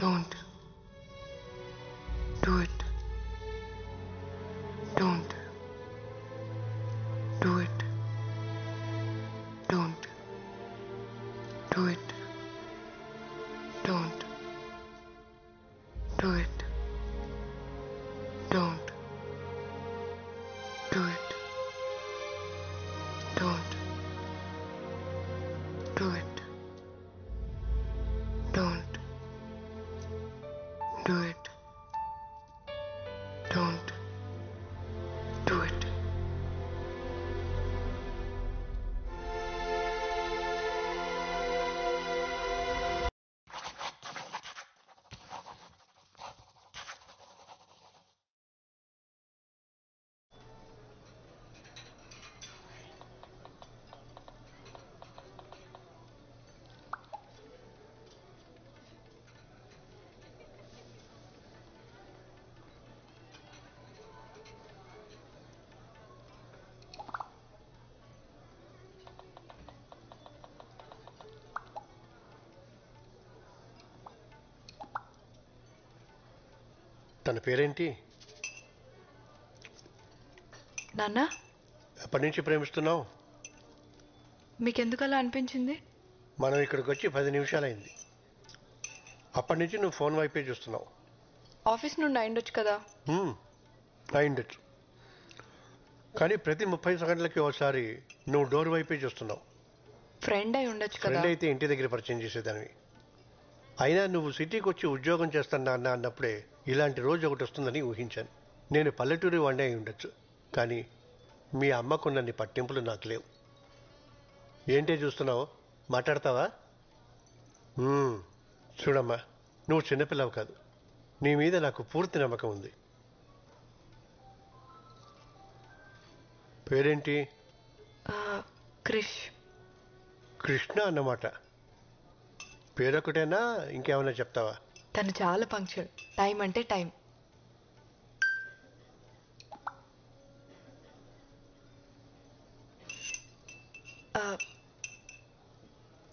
Don't do it. Don't do it. Don't do it. Don't do it. Don't do it. Don't do it. Don't do it. Don't do it. తన పేరేంటి? నాన్న, ఎప్పటి నుంచి ప్రేమిస్తున్నావు? మీకెందుకు అలా అనిపించింది? మనం ఇక్కడికి వచ్చి 10 నిమిషాలైంది. అప్పటి నుంచి నువ్వు ఫోన్ వైపే చూస్తున్నావు. ఆఫీస్ నుండి అయిండొచ్చు కదా. అయిండొచ్చు, కానీ ప్రతి 30 సెకండ్లకి ఒకసారి నువ్వు డోర్ వైపే చూస్తున్నావు. ఫ్రెండ్ అయి ఉండొచ్చు కదా. ఫ్రెండ్ అయితే ఇంటి దగ్గర పరిచయం చేసేదానివి. అయినా నువ్వు సిటీకి వచ్చి ఉద్యోగం చేస్తాను అన్నప్పుడే ఇలాంటి రోజు ఒకటి వస్తుందని ఊహించాను. నేను పల్లెటూరి వాడినే అయి ఉండొచ్చు, కానీ మీ అమ్మకున్నన్ని పట్టింపులు నాకు లేవు. ఏంటే చూస్తున్నావు? మాట్లాడతావా? చూడమ్మా, నువ్వు చిన్నపిల్లవు కాదు. నీ మీద నాకు పూర్తి నమ్మకం ఉంది. పేరేంటి? క్రిష్. కృష్ణ అన్నమాట. పేరొకటేనా, ఇంకేమైనా చెప్తావా? తను చాలా పంక్చువల్. టైం అంటే టైం.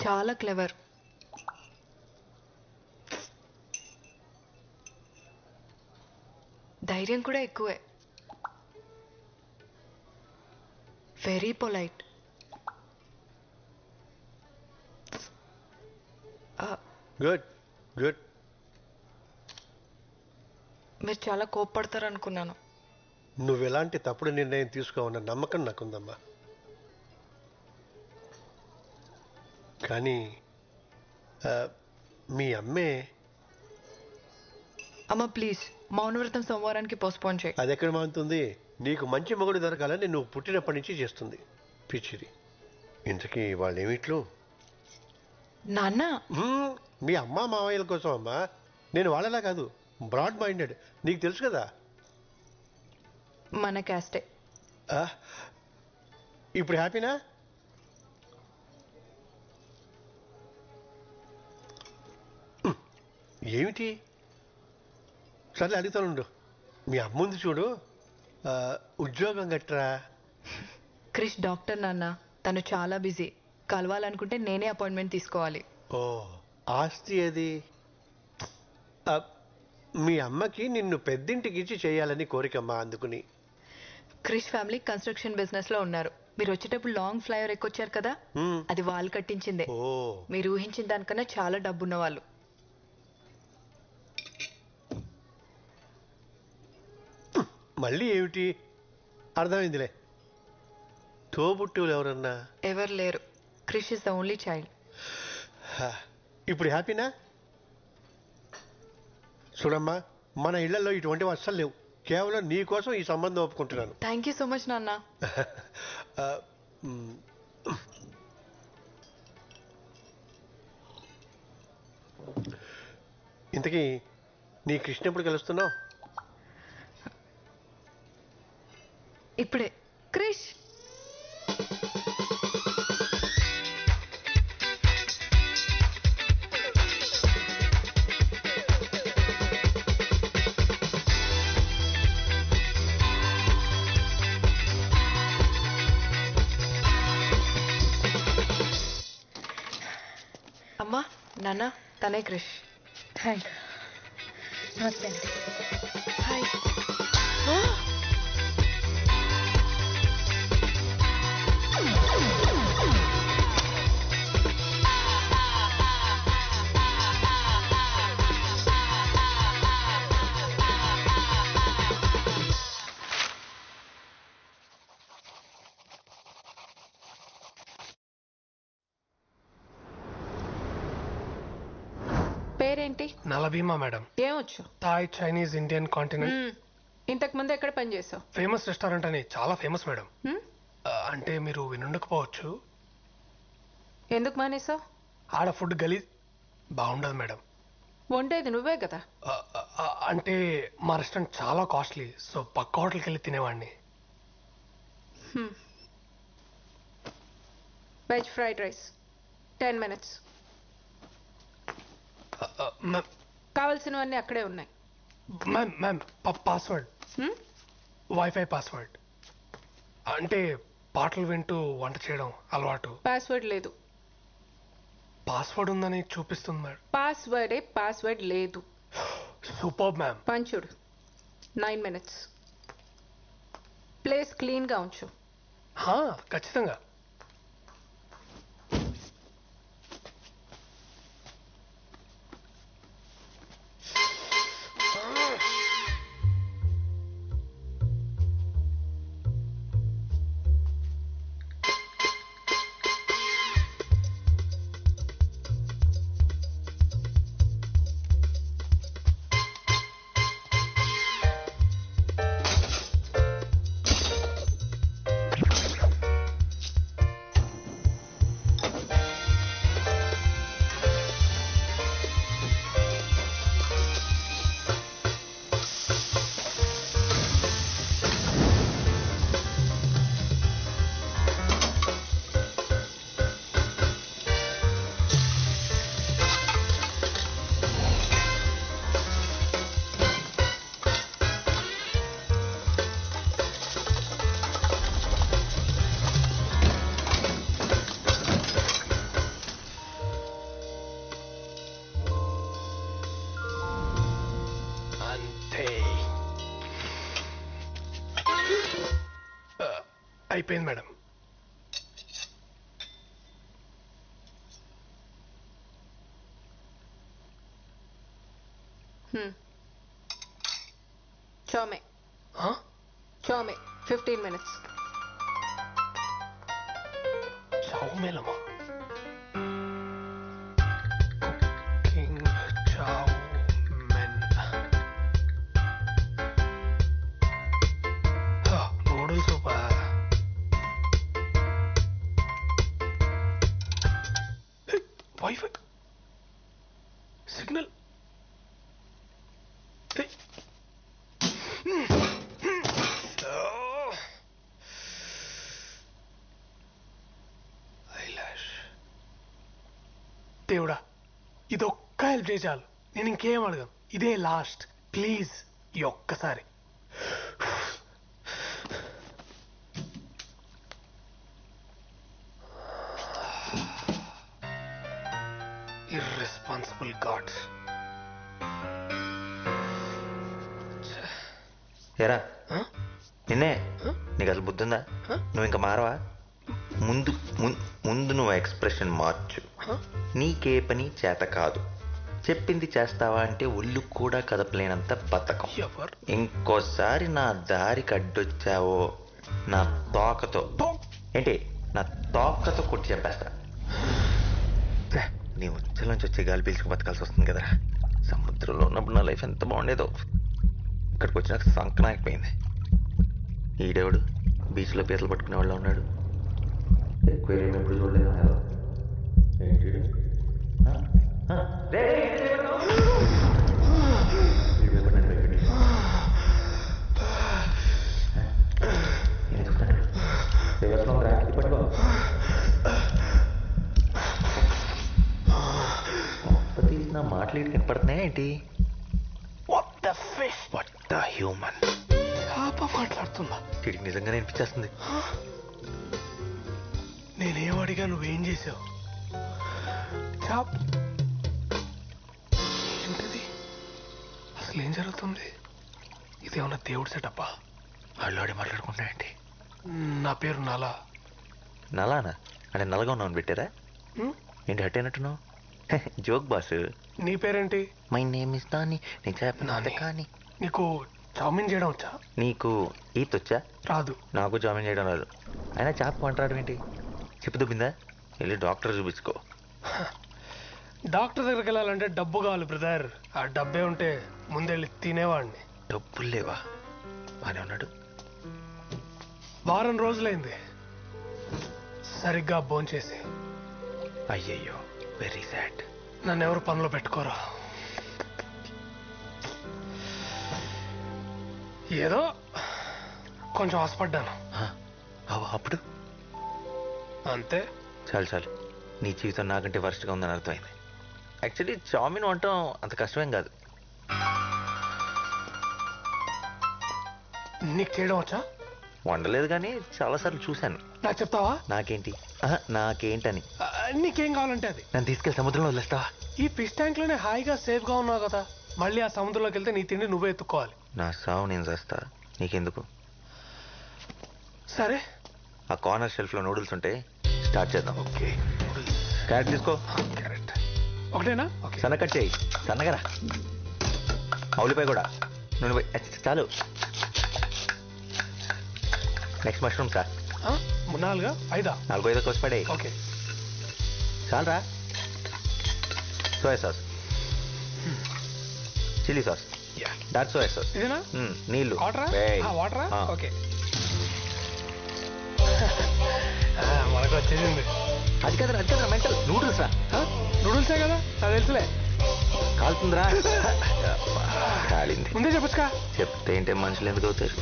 చాలా క్లెవర్. ధైర్యం కూడా ఎక్కువే. Very polite. Good good. మీరు చాలా కోప్పడతారు అనుకున్నాను. నువ్వు ఎలాంటి తప్పుడు నిర్ణయం తీసుకోవన్న నమ్మకం నాకుందమ్మా. కానీ మీ అమ్మే. అమ్మ ప్లీజ్, మౌనవ్రతం సోమవారానికి పోస్ట్పోన్ చేయి. అది ఎక్కడ మానుతుంది? నీకు మంచి మొగుడు దొరకాలని నువ్వు పుట్టినప్పటి నుంచి చేస్తుంది పిచ్చిది. ఇంతకీ వాళ్ళేమిట్లు? నాన్న, మీ అమ్మ మావయ్యల కోసం అమ్మా. నేను వాళ్ళలా కాదు, బ్రాడ్ మైండెడ్. నీకు తెలుసు కదా. మన క్యాస్టే. ఇప్పుడు హ్యాపీనా? ఏమిటి? సర్లే అడుగుతానుండు. మీ అమ్ముంది చూడు, ఉద్యోగం గట్రా. క్రిష్ డాక్టర్ నాన్న. తను చాలా బిజీ. కలవాలనుకుంటే నేనే అపాయింట్మెంట్ తీసుకోవాలి. ఓ, ఆస్తి అది. మీ అమ్మకి నిన్ను పెద్దింటికి ఇచ్చి చేయాలని కోరికమ్మా, అందుకుని. క్రిష్ ఫ్యామిలీ కన్స్ట్రక్షన్ బిజినెస్ లో ఉన్నారు. మీరు వచ్చేటప్పుడు లాంగ్ ఫ్లైఓవర్ ఎక్కొచ్చారు కదా, అది వాళ్ళు కట్టించిందే. మీరు ఊహించిన దానికన్నా చాలా డబ్బున్న వాళ్ళు. మళ్ళీ ఏమిటి? అర్థమైందిలే. తోబుట్టువులు ఎవరన్నా? ఎవరు లేరు. Krish is the only child. ఇప్పుడు హ్యాపీనా? చూడమ్మా, మన ఇళ్లలో ఇటువంటివి అస్సలు లేవు. కేవలం నీ కోసం ఈ సంబంధం ఒప్పుకుంటున్నాను. థ్యాంక్ యూ సో మచ్ నాన్న. ఇంతకీ నీ కృష్ణ ఎప్పుడు కలుస్తున్నావు? ఇప్పుడే. క్రిష్, అమ్మా నాన్న, తనే క్రిష్. థ్యాంక్ నమస్తే అండి. హాయ్. పేరేంటి? నలభీమా మేడం. ఏమొచ్చు? Thai, Chinese, Indian, continent. ఇంతకు ముందు ఎక్కడ పని చేసావు? ఫేమస్ రెస్టారెంట్ అని చాలా ఫేమస్ మేడం. అంటే మీరు వినుండకపోవచ్చు. ఎందుకు మానేసావు? ఆడ ఫుడ్ గలీజ్ బాగుండదు మేడం. వండేది నువ్వే కదా. అంటే మా రెస్టారెంట్ చాలా కాస్ట్లీ, సో పక్క హోటల్కి వెళ్ళి తినేవాడిని. Veg fried rice 10 minutes. కావలసినవన్నీ అక్కడే ఉన్నాయి. Ma'am password, wifi password. అంటే పాటలు వింటూ వంట చేయడం అలవాటు. పాస్వర్డ్ లేదు. పాస్వర్డ్ ఉందని చూపిస్తుంది మేడం. పాస్వర్డ్ లేదు. Super ma'am. పంచుడు 9 minutes. ప్లేస్ క్లీన్ గా ఉంచు. ఖచ్చితంగా. అయిపోయింది మేడం. చోమే 15 minutes. చౌమేలమా? Cooking chowmein. నూడిల్స్ సూపా. Wifi signal. దేవుడా, ఇదొక్క హెల్ప్ చేయి చాలు. నేను ఇంకేం అడగను. ఇదే లాస్ట్. ప్లీజ్ ఈ ఒక్కసారి. Irresponsible gods. ఏరా నిన్నే, నీకు అసలు బుద్ధి ఉందా? నువ్వు ఇంకా మారవా? ముందు ముందు నువ్వు ఎక్స్ప్రెషన్ మార్చు. నీకే పని చేత కాదు. చెప్పింది చేస్తావా అంటే ఒళ్ళు కూడా కదపలేనంత బతకం. ఇంకోసారి నా దారికి అడ్డొచ్చావో నా తోకతో నా తోకతో కొట్టి చంపేస్తా. నీ ఉచ్చలోంచి వచ్చే గాలి పీల్చుకు బతకాల్సి వస్తుంది కదరా. సముద్రంలో ఉన్నప్పుడు నా లైఫ్ ఎంత బాగుండేదో. ఇక్కడికి వచ్చినాక సంకనాకపోయింది. ఈడేవాడు బీచ్లో పీతలు పట్టుకునే వాళ్ళ ఉన్నాడు. ఎక్వేరియం ఎప్పుడు చూడలేదు. తీసిన మాటలు ఇటు కనపడుతున్నాయా ఏంటి? హ్యూమన్ మాట్లాడుతుందా? వీడికి నిజంగానే అనిపించేస్తుంది. నేనేం అడిగా, నువ్వేం చేసావు? ఏంటది? అసలు అసలు ఏం జరుగుతుంది? ఇదేమన్నా దేవుడి సెటప్పా? వాళ్ళు మాట్లాడుకుంటాయండి. నా పేరు నాలా. నలానా అంటే నల్లగా ఉన్నావు పెట్టారా? హ్మ్? ఏంటి హట్ అయినట్టున్నావు? Joke boss. నీ పేరేంటి? మై నేమ్ ఇస్ దాని. నేను చెప్పిన నాని. కానీ నీకు చావుమిన్ చేయడం వచ్చా? నీకు ఈత్ వచ్చా? రాదు. నాకు జామిన్ చేయడం రాదు. అయినా చేప వంటరాడు ఏంటి? చెప్పు దుబ్బిందా? వెళ్ళి డాక్టర్ చూపించుకో. డాక్టర్ దగ్గరికి వెళ్ళాలంటే డబ్బు కావాలి బ్రదర్. ఆ డబ్బే ఉంటే ముందెళ్ళి తినేవాడిని. డబ్బులు లేవా? బానే ఉన్నాడు. వారం రోజులైంది సరిగ్గా భోంచేసి. అయ్యయ్యో, వెరీ సాడ్. నన్ను ఎవరు పనిలో పెట్టుకోరా. ఏదో కొంచెం ఆశపడ్డాను అప్పుడు అంతే. చాలు చాలు, నీ జీవితం నాకంటే వర్స్ట్గా ఉందని అర్థమైంది. యాక్చువల్లీ చామిన్ వండటం అంత కష్టమేం కాదు. నీకు చేయడం వచ్చా? వండలేదు కానీ చాలాసార్లు చూశాను. నాకు చెప్తావా? నాకేంటి? నాకేంటని. నీకేం కావాలంటే అది. నన్ను తీసుకెళ్ళి సముద్రంలో వదిలేస్తావా? ఈ ఫిష్ ట్యాంక్ లోనే హాయిగా సేఫ్ గా ఉన్నావు కదా. మళ్ళీ ఆ సముద్రంలోకి వెళ్తే నీ తిండి నువ్వే ఎత్తుకోవాలి. నా సావు నేను చేస్తా, నీకెందుకు? సరే. ఆ కార్నర్ షెల్ఫ్ లో నూడిల్స్ ఉంటే స్టార్ట్ చేద్దాం. ఓకే. క్యారెట్ తీసుకో. క్యారెట్ ఒకటేనా? ఓకే. సన్న కట్ చేయి, సన్నగరా. ఉల్లిపాయ కూడా. నూనె చాలు. Next mushroom sir. 4 5 4 5 కోసి పడే. ఓకే. చాలరా. Soya sauce, chilli sauce, dark soya sauce. ఇదేనా? నీళ్ళు. వాటరా? ఓకే. మనకు వచ్చేసింది. అది కదరా, అది కదరా మెంటల్. నూడిల్స్ రా. నూడిల్సే కదా, నాకు తెలుసులే. కాలుతుందిరా. కాలింది. ముందే చెప్పచ్చుగా. చెప్తే ఏంటే మనుషులు ఎందుకు అవుతారు?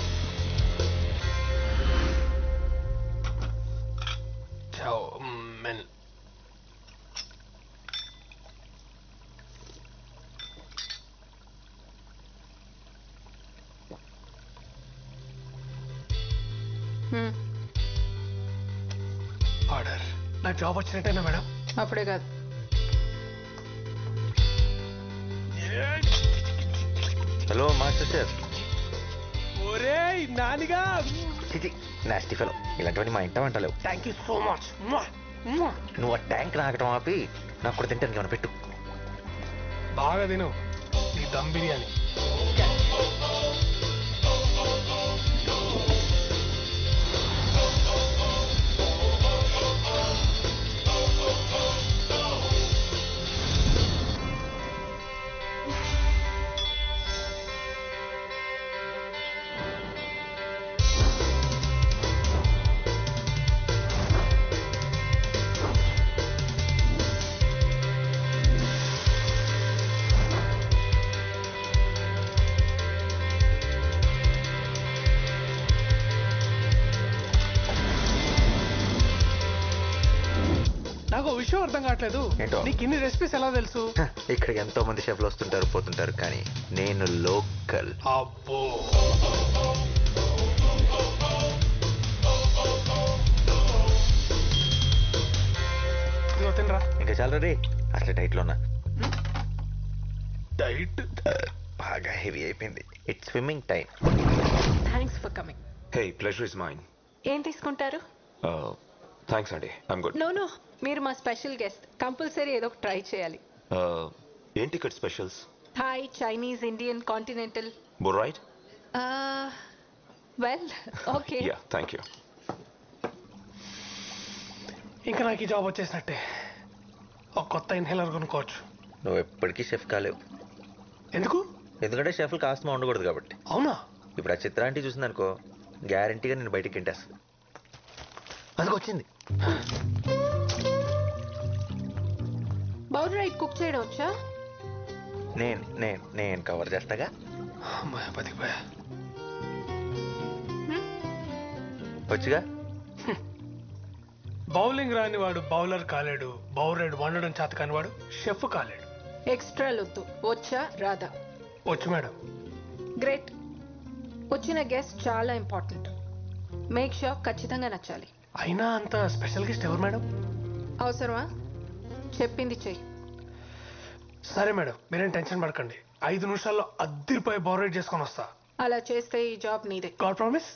చావుమిన్. ఆర్డర్. నాకు జాబ్ వచ్చినట్టేనా మేడం? అప్పుడే కాదు. Hello master chef. ఒరే నానిగా. చిచి, నాస్టీ ఫెలో. ఇలాంటివన్నీ మా ఇంట వంటలేవు. Thank you so much. నువ్వు ఆ ట్యాంక్ నాకటం ఆపి నాకు కూడా తింటానికి ఏమైనా పెట్టు. బాగా తిను నీ దమ్ బిర్యానీ. నాకు విషయం అర్థం కావట్లేదు. ఏంటో? నీకు ఇన్ని రెసిపీస్ ఎలా తెలుసు? ఇక్కడికి ఎంతో మంది షెఫ్లు వస్తుంటారు పోతుంటారు, కానీ నేను లోకల్. అబ్బో. ఇదిగో తినరా. ఇంకా చాలా రే. అసలు డైట్లో ఉన్నా. డైట్ బాగా హెవీ అయిపోయింది. It's swimming time. Thanks for coming. Hey, pleasure is mine. ఏం తీసుకుంటారు? Thanks, Andy. I'm good. No మీరు మా స్పెషల్ గెస్ట్. కంపల్సరీ ఏదో ఒక ట్రై చేయాలి. ఏంటి ఇక్కడ specials? Thai, Chinese, Indian, continental. Both right? Well okay. Yeah, thank you. ఇంకా నాకు ఈ జాబ్ వచ్చేసినట్టే. ఒక కొత్త ఇన్హేలర్ కొనుక్కోవచ్చు. నువ్వు ఎప్పటికీ షెఫ్ కాలేవు. ఎందుకు? ఎందుకంటే షెఫ్లు కాస్త ఉండకూడదు కాబట్టి. అవునా? ఇప్పుడు ఆ చిత్రాంటి చూసిందనుకో, గ్యారంటీగా నేను బయటికి తింటేస్తుంది. అది వచ్చింది. బౌల్ రైట్ కుక్ చేయడం వచ్చా? నేను కవర్ చేస్తాగా. అమ్మాయి బతికిపోయా. వచ్చుగా. బౌలింగ్ రాని వాడు బౌలర్ కాలేడు. బౌలర్ వండడం చేత కాని వాడు షెఫ్ కాలేడు. ఎక్స్ట్రా లొద్దు. వచ్చా రాదా? వచ్చు మేడం. గ్రేట్. వచ్చిన గెస్ట్ చాలా ఇంపార్టెంట్. మేక్ షూర్ ఖచ్చితంగా నచ్చాలి. అయినా అంత స్పెషల్ గెస్ట్ ఎవరు మేడం? అవసరమా? చెప్పింది చెయ్యి. సరే మేడం, మీరేం టెన్షన్ పడకండి. 5 నిమిషాల్లో అద్దరిపోయి బోరేట్ చేసుకొని వస్తా. అలా చేస్తే ఈ జాబ్ నీదే. God promise.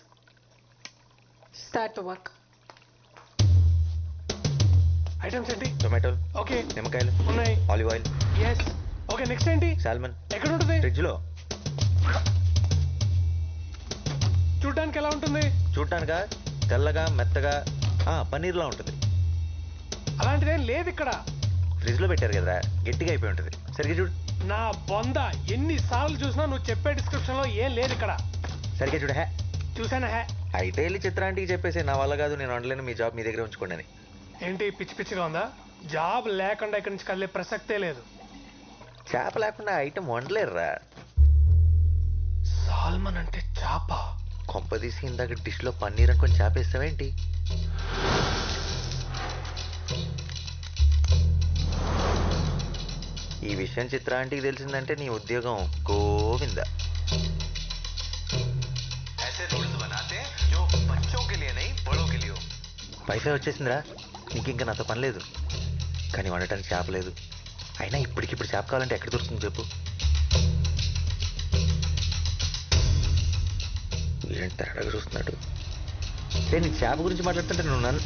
Start to work. Items ఏంటి? టొమాటోలు, ఓకే నిమ్మకాయలు, ఉన్నాయి. Olive oil, yes. Okay next ఏంటి? సాల్మన్. ఎక్కడ ఉంటుంది? ఫ్రిడ్జ్ లో. చూడడానికి ఎలా ఉంటుంది? చూడటానికా తెల్లగా మెత్తగా పన్నీర్లా ఉంటుంది. అలాంటిదేం లేదు ఇక్కడ. ఫ్రిడ్జ్ లో పెట్టారు కదా, గట్టిగా అయిపోయి ఉంటుంది. సరిగ్గా చూడు. నా బొంద ఎన్నిసార్లు చూసినా నువ్వు చెప్పే డిస్క్రిప్షన్ లో ఏం లేదు ఇక్కడ. సరిగ్గా చూడు. హే చూసానా? హే అయితే వెళ్ళి చిత్రాంటికి చెప్పేసి నా వల్ల కాదు, నేను వండలేను, మీ జాబ్ మీ దగ్గర ఉంచుకోండి అని. ఏంటి పిచ్చి పిచ్చిగా ఉందా? జాబ్ లేకుండా ఇక్కడి నుంచి కదిలే ప్రసక్తే లేదు. చేప లేకుండా ఐటమ్ వండలేరురా. సాల్మన్ అంటే చేప. కొంపదీసి ఇందాక డిష్ లో పన్నీర్ అనుకొని చేపేస్తావేంటి? ఈ విషయం చిత్రాంటికి తెలిసిందంటే నీ ఉద్యోగం గోవింద. వైఫై వచ్చేసిందిరా, నీకు ఇంకా నాతో పని లేదు. కానీ వండటానికి చేప లేదు. అయినా ఇప్పటికిప్పుడు చేప కావాలంటే ఎక్కడ దొరుకుతుంది చెప్పు? వీరేంటి తేడాగా చూస్తున్నాడు? నేను చేప గురించి మాట్లాడుతుంటే నువ్వు నన్ను